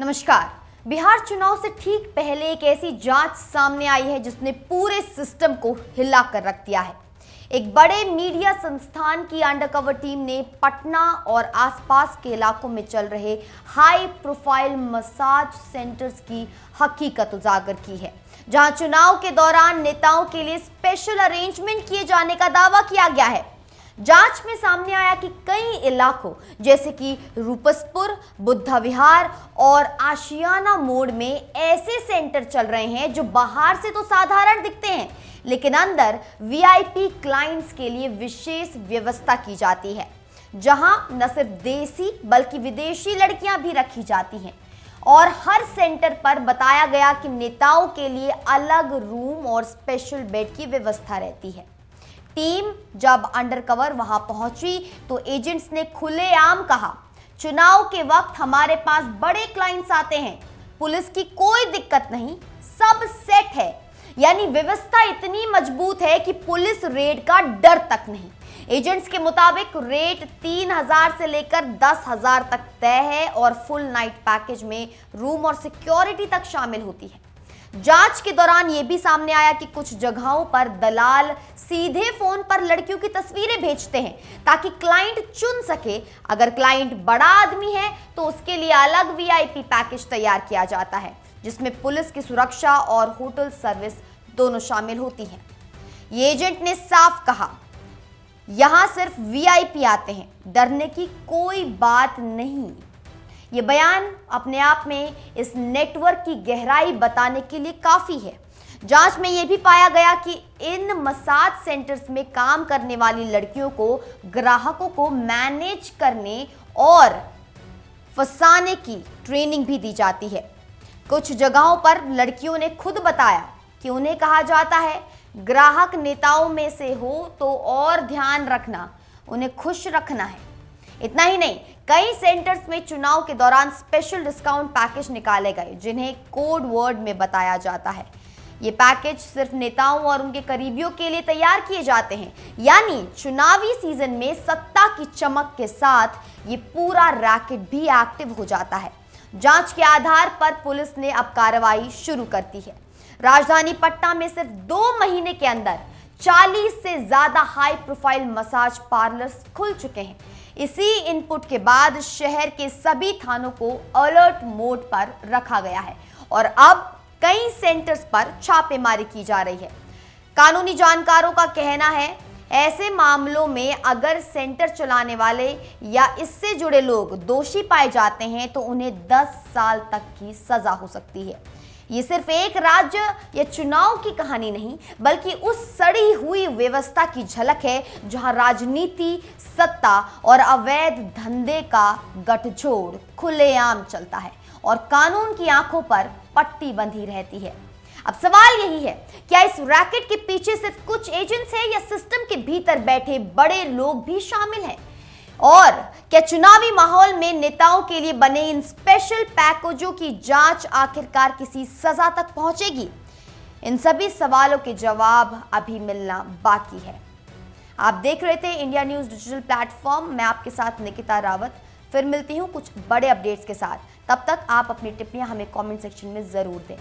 नमस्कार। बिहार चुनाव से ठीक पहले एक ऐसी जांच सामने आई है जिसने पूरे सिस्टम को हिला कर रख दिया है। एक बड़े मीडिया संस्थान की अंडरकवर टीम ने पटना और आसपास के इलाकों में चल रहे हाई प्रोफाइल मसाज सेंटर्स की हकीकत उजागर की है, जहां चुनाव के दौरान नेताओं के लिए स्पेशल अरेंजमेंट किए जाने का दावा किया गया है। जांच में सामने आया कि कई इलाकों जैसे कि रूपसपुर, बुद्धा विहार और आशियाना मोड़ में ऐसे सेंटर चल रहे हैं जो बाहर से तो साधारण दिखते हैं, लेकिन अंदर वीआईपी क्लाइंट्स के लिए विशेष व्यवस्था की जाती है, जहां न सिर्फ देसी बल्कि विदेशी लड़कियां भी रखी जाती हैं। और हर सेंटर पर बताया गया कि नेताओं के लिए अलग रूम और स्पेशल बेड की व्यवस्था रहती है। टीम जब अंडरकवर वहां पहुंची तो एजेंट्स ने खुलेआम कहा, चुनाव के वक्त हमारे पास बड़े क्लाइंट्स आते हैं, पुलिस की कोई दिक्कत नहीं, सब सेट है। यानी व्यवस्था इतनी मजबूत है कि पुलिस रेड का डर तक नहीं। एजेंट्स के मुताबिक रेट 3,000 से लेकर 10,000 तक तय है और फुल नाइट पैकेज में रूम और सिक्योरिटी तक शामिल होती है। जांच के दौरान यह भी सामने आया कि कुछ जगहों पर दलाल सीधे फोन पर लड़कियों की तस्वीरें भेजते हैं ताकि क्लाइंट चुन सके। अगर क्लाइंट बड़ा आदमी है तो उसके लिए अलग वीआईपी पैकेज तैयार किया जाता है, जिसमें पुलिस की सुरक्षा और होटल सर्विस दोनों शामिल होती हैं। ये एजेंट ने साफ कहा, यहां सिर्फ वीआईपी आते हैं, डरने की कोई बात नहीं। ये बयान अपने आप में इस नेटवर्क की गहराई बताने के लिए काफी है। जांच में यह भी पाया गया कि इन मसाज सेंटर्स में काम करने वाली लड़कियों को ग्राहकों को मैनेज करने और फंसाने की ट्रेनिंग भी दी जाती है। कुछ जगहों पर लड़कियों ने खुद बताया कि उन्हें कहा जाता है, ग्राहक नेताओं में से हो तो और ध्यान रखना, उन्हें खुश रखना है। इतना ही नहीं, कई सेंटर्स में चुनाव के दौरान स्पेशल डिस्काउंट पैकेज निकाले गए, जिन्हें कोड वर्ड में बताया जाता है। ये पैकेज सिर्फ नेताओं और उनके करीबियों के लिए तैयार किए जाते हैं। यानी चुनावी सीजन में सत्ता की चमक के साथ ये पूरा रैकेट भी एक्टिव हो जाता है। जांच के आधार पर पुलिस ने अब कार्रवाई शुरू कर दी है। राजधानी पटना में सिर्फ 2 महीने के अंदर 40 से ज्यादा हाई प्रोफाइल मसाज पार्लर्स खुल चुके हैं। इसी इनपुट के बाद शहर के सभी थानों को अलर्ट मोड पर रखा गया है और अब कई सेंटर्स पर छापेमारी की जा रही है। कानूनी जानकारों का कहना है, ऐसे मामलों में अगर सेंटर चलाने वाले या इससे जुड़े लोग दोषी पाए जाते हैं तो उन्हें 10 साल तक की सजा हो सकती है। ये सिर्फ एक राज्य या चुनाव की कहानी नहीं, बल्कि उस सड़ी हुई व्यवस्था की झलक है जहां राजनीति, सत्ता और अवैध धंधे का गठजोड़ खुलेआम चलता है और कानून की आंखों पर पट्टी बंधी रहती है। अब सवाल यही है, क्या इस रैकेट के पीछे सिर्फ कुछ एजेंट्स हैं या सिस्टम के भीतर बैठे बड़े लोग भी शामिल हैं? और क्या चुनावी माहौल में नेताओं के लिए बने इन स्पेशल पैकेजों की जांच आखिरकार किसी सजा तक पहुंचेगी? इन सभी सवालों के जवाब अभी मिलना बाकी है। आप देख रहे थे इंडिया न्यूज़ डिजिटल प्लेटफॉर्म। मैं आपके साथ निकिता रावत। फिर मिलती हूं कुछ बड़े अपडेट्स के साथ। तब तक आप अपनी टिप्पणियां हमें कमेंट सेक्शन में जरूर दें।